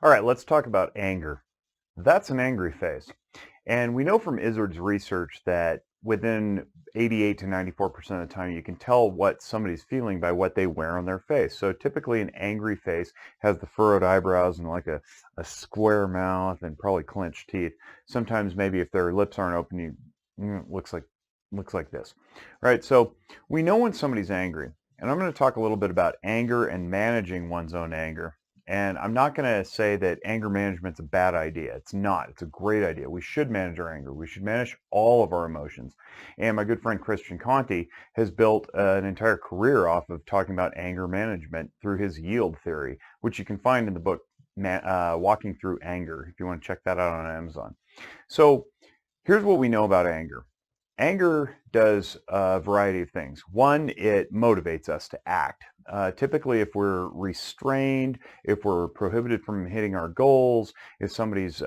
All right, let's talk about anger. That's an angry face. And we know from Izzard's research that within 88 to 94% of the time, you can tell what somebody's feeling by what they wear on their face. So typically an angry face has the furrowed eyebrows and like a square mouth and probably clenched teeth. Sometimes maybe if their lips aren't open, looks like this. Right? So we know when somebody's angry. And I'm going to talk a little bit about anger and managing one's own anger. And I'm not going to say that anger management's a bad idea. It's not. It's a great idea. We should manage our anger. We should manage all of our emotions. And my good friend Christian Conti has built an entire career off of talking about anger management through his yield theory, which you can find in the book Walking Through Anger, if you want to check that out on Amazon. So here's what we know about anger. Anger does a variety of things. One, it motivates us to act. Typically, if we're restrained, if we're prohibited from hitting our goals, if somebody's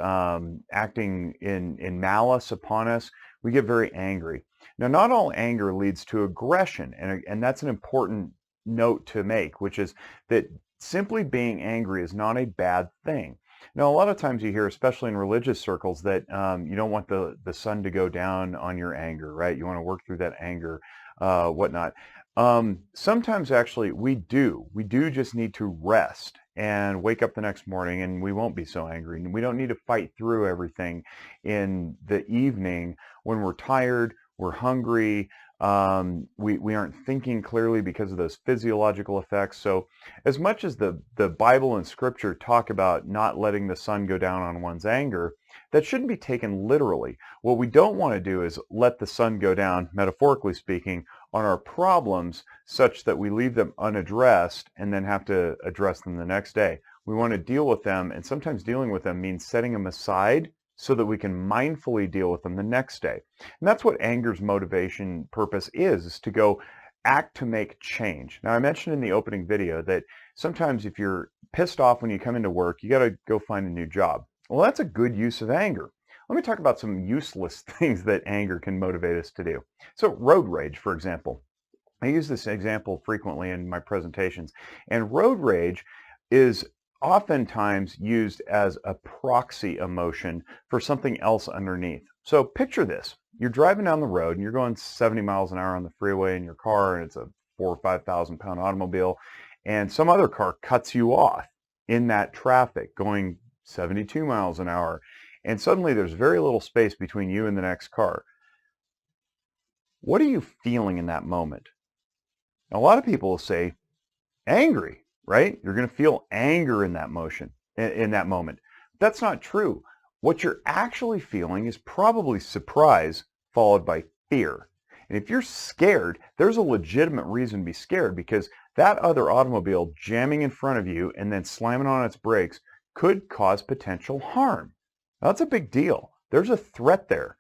acting in malice upon us, we get very angry. Now, not all anger leads to aggression, and that's an important note to make, which is that simply being angry is not a bad thing. Now, a lot of times you hear, especially in religious circles, that you don't want the sun to go down on your anger, right? You want to work through that anger, whatnot. Sometimes actually we do. We do just need to rest and wake up the next morning and we won't be so angry. And we don't need to fight through everything in the evening when we're tired, we're hungry, we aren't thinking clearly because of those physiological effects. So as much as the Bible and Scripture talk about not letting the sun go down on one's anger, that shouldn't be taken literally. What we don't want to do is let the sun go down, metaphorically speaking, on our problems such that we leave them unaddressed and then have to address them the next day. We want to deal with them, and sometimes dealing with them means setting them aside so that we can mindfully deal with them the next day. And that's what anger's motivation purpose is to go act to make change. Now, I mentioned in the opening video that sometimes if you're pissed off when you come into work, you got to go find a new job. Well, that's a good use of anger. Let me talk about some useless things that anger can motivate us to do. So road rage, for example. I use this example frequently in my presentations. And road rage is oftentimes used as a proxy emotion for something else underneath. So picture this. You're driving down the road and you're going 70 miles an hour on the freeway in your car, and it's a 4,000 or 5,000 pound automobile, and some other car cuts you off in that traffic going 72 miles an hour, and suddenly there's very little space between you and the next car. What are you feeling in that moment? Now, a lot of people will say angry, right? You're going to feel anger in that moment. That's not true. What you're actually feeling is probably surprise followed by fear. And if you're scared, there's a legitimate reason to be scared, because that other automobile jamming in front of you and then slamming on its brakes could cause potential harm. Now, that's a big deal. There's a threat there,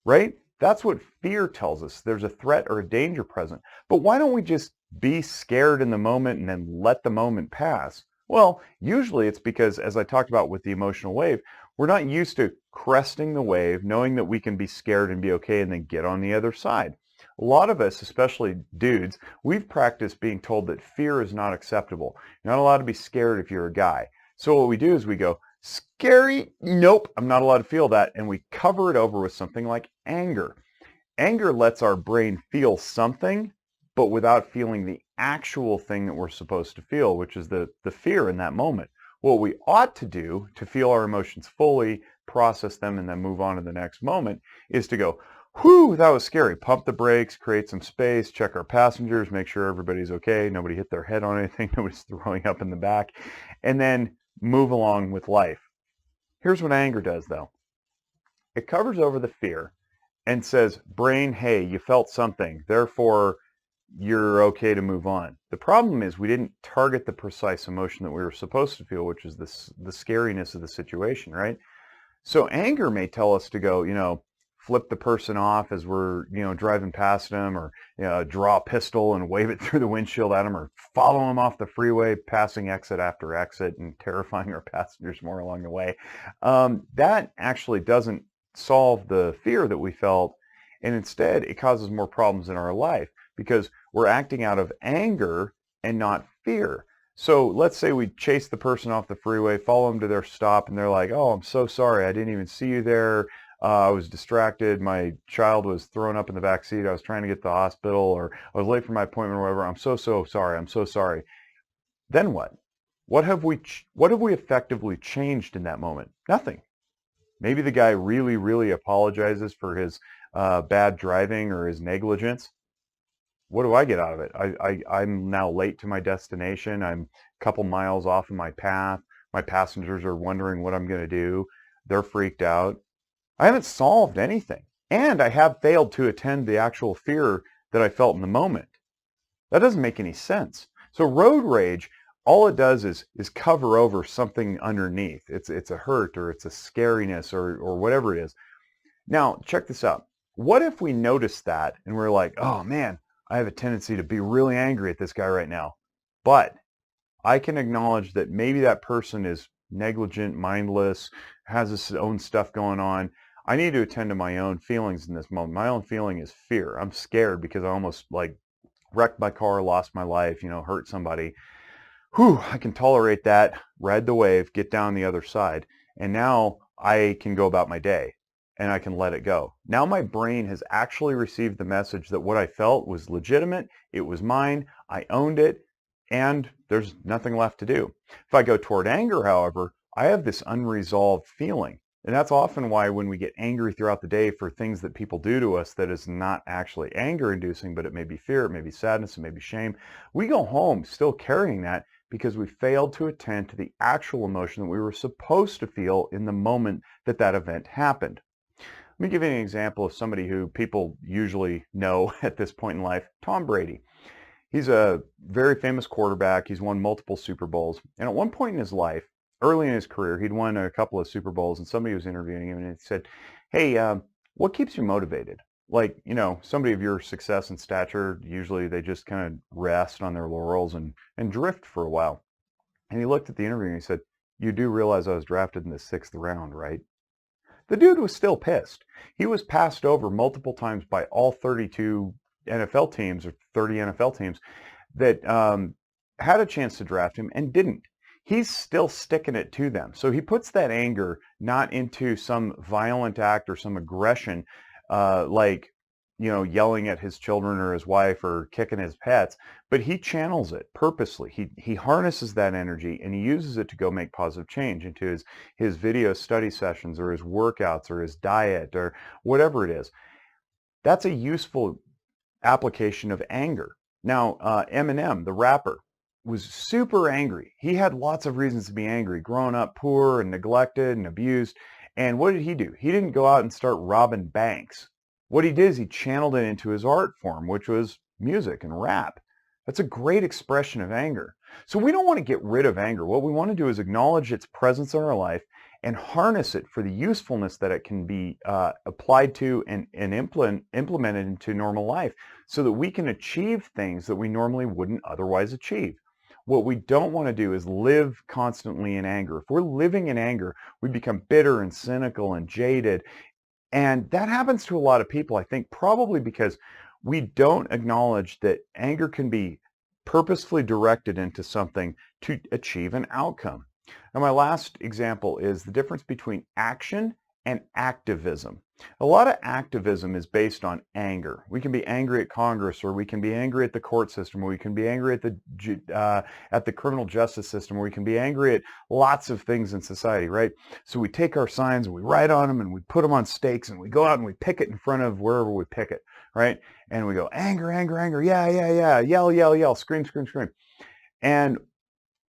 right? That's what fear tells us. There's a threat or a danger present. But why don't we just be scared in the moment and then let the moment pass? Well, usually it's because, as I talked about with the emotional wave, we're not used to cresting the wave, knowing that we can be scared and be okay and then get on the other side. A lot of us, especially dudes, we've practiced being told that fear is not acceptable. You're not allowed to be scared if you're a guy. So what we do is we go, scary, nope, I'm not allowed to feel that, and we cover it over with something like anger. Anger lets our brain feel something, but without feeling the actual thing that we're supposed to feel, which is the fear in that moment. What we ought to do to feel our emotions fully, process them, and then move on to the next moment is to go, whew, that was scary. Pump the brakes, create some space, check our passengers, make sure everybody's okay, nobody hit their head on anything, nobody's throwing up in the back, and then move along with life. Here's what anger does, though. It covers over the fear and says, brain, hey, you felt something, therefore you're okay to move on. The problem is we didn't target the precise emotion that we were supposed to feel, which is the scariness of the situation, right? So anger may tell us to go, flip the person off as we're, driving past them, or draw a pistol and wave it through the windshield at them, or follow them off the freeway, passing exit after exit and terrifying our passengers more along the way. That actually doesn't solve the fear that we felt, and instead it causes more problems in our life because we're acting out of anger and not fear. So let's say we chase the person off the freeway, follow them to their stop, and they're like, "Oh, I'm so sorry. I didn't even see you there. I was distracted. My child was thrown up in the back seat. I was trying to get to the hospital, or I was late for my appointment, or whatever. I'm so sorry. I'm so sorry." Then what? What have we effectively changed in that moment? Nothing. Maybe the guy really apologizes for his bad driving or his negligence. What do I get out of it? I'm now late to my destination. I'm a couple miles off of my path. My passengers are wondering what I'm going to do. They're freaked out. I haven't solved anything. And I have failed to attend the actual fear that I felt in the moment. That doesn't make any sense. So road rage, all it does is cover over something underneath. It's a hurt, or it's a scariness, or whatever it is. Now, check this out. What if we notice that and we're like, "Oh man, I have a tendency to be really angry at this guy right now." But I can acknowledge that maybe that person is negligent, mindless, has his own stuff going on. I need to attend to my own feelings in this moment. My own feeling is fear. I'm scared because I almost like wrecked my car, lost my life, hurt somebody. Whew, I can tolerate that, ride the wave, get down the other side. And now I can go about my day and I can let it go. Now my brain has actually received the message that what I felt was legitimate, it was mine, I owned it, and there's nothing left to do. If I go toward anger, however, I have this unresolved feeling. And that's often why when we get angry throughout the day for things that people do to us that is not actually anger inducing, but it may be fear, it may be sadness, it may be shame, we go home still carrying that because we failed to attend to the actual emotion that we were supposed to feel in the moment that that event happened. Let me give you an example of somebody who people usually know at this point in life, Tom Brady. He's a very famous quarterback. He's won multiple Super Bowls. And at one point in his life, early in his career, he'd won a couple of Super Bowls, and somebody was interviewing him and he said, "Hey, what keeps you motivated?" Like, somebody of your success and stature, usually they just kind of rest on their laurels and drift for a while. And he looked at the interview and he said, "You do realize I was drafted in the 6th round, right?" The dude was still pissed. He was passed over multiple times by all 32 NFL teams, or 30 NFL teams that had a chance to draft him and didn't. He's still sticking it to them. So he puts that anger not into some violent act or some aggression, like yelling at his children or his wife or kicking his pets, but he channels it purposely. He harnesses that energy and he uses it to go make positive change into his video study sessions or his workouts or his diet or whatever it is. That's a useful application of anger. Now, Eminem, the rapper, was super angry. He had lots of reasons to be angry, growing up poor and neglected and abused. And what did he do? He didn't go out and start robbing banks. What he did is he channeled it into his art form, which was music and rap. That's a great expression of anger. So we don't want to get rid of anger. What we want to do is acknowledge its presence in our life and harness it for the usefulness that it can be applied to and implemented into normal life so that we can achieve things that we normally wouldn't otherwise achieve. What we don't want to do is live constantly in anger. If we're living in anger, we become bitter and cynical and jaded. And that happens to a lot of people, I think, probably because we don't acknowledge that anger can be purposefully directed into something to achieve an outcome. Now, my last example is the difference between action and activism. A lot of activism is based on anger. We can be angry at Congress, or we can be angry at the court system, or we can be angry at the criminal justice system, or we can be angry at lots of things in society, right? So we take our signs and we write on them and we put them on stakes and we go out and we picket in front of wherever we picket, right? And we go, anger, anger, anger, yeah, yeah, yeah, yell, yell, yell, scream, scream, scream. And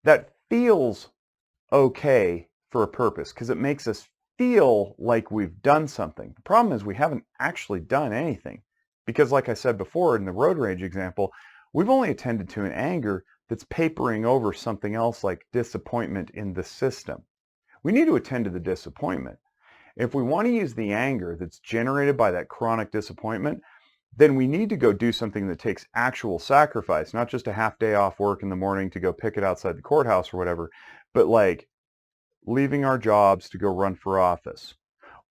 that feels okay for a purpose because it makes us feel like we've done something. The problem is we haven't actually done anything because, like I said before in the road rage example, we've only attended to an anger that's papering over something else like disappointment in the system. We need to attend to the disappointment. If we want to use the anger that's generated by that chronic disappointment, then we need to go do something that takes actual sacrifice, not just a half day off work in the morning to go picket outside the courthouse or whatever, but like leaving our jobs to go run for office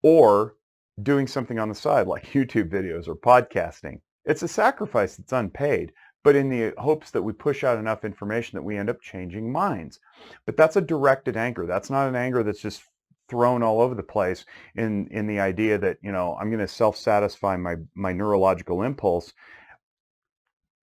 or doing something on the side like YouTube videos or podcasting. It's a sacrifice that's unpaid, but in the hopes that we push out enough information that we end up changing minds. But that's a directed anger. That's not an anger that's just thrown all over the place in the idea that, I'm going to self-satisfy my neurological impulse,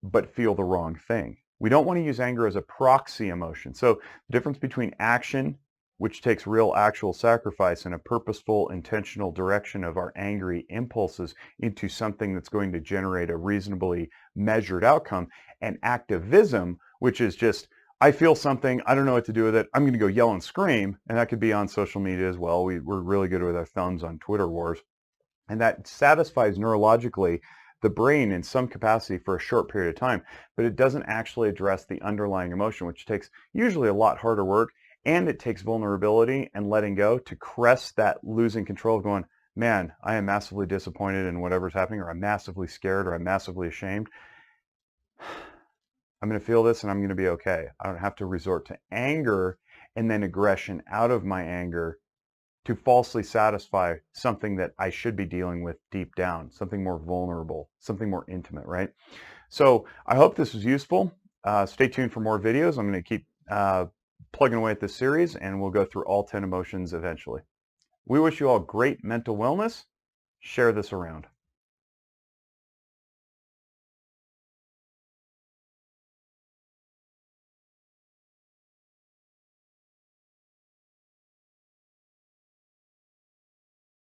but feel the wrong thing. We don't want to use anger as a proxy emotion. So the difference between action, which takes real actual sacrifice, and a purposeful, intentional direction of our angry impulses into something that's going to generate a reasonably measured outcome, and activism, which is just, I feel something, I don't know what to do with it, I'm going to go yell and scream, and that could be on social media as well. We're really good with our thumbs on Twitter wars. And that satisfies neurologically the brain in some capacity for a short period of time, but it doesn't actually address the underlying emotion, which takes usually a lot harder work, and it takes vulnerability and letting go to crest that losing control of going, man, I am massively disappointed in whatever's happening, or I'm massively scared, or I'm massively ashamed. I'm going to feel this and I'm going to be okay. I don't have to resort to anger and then aggression out of my anger to falsely satisfy something that I should be dealing with deep down, something more vulnerable, something more intimate, right? So I hope this was useful. Stay tuned for more videos. I'm going to keep plugging away at this series, and we'll go through all 10 emotions eventually. We wish you all great mental wellness. Share this around.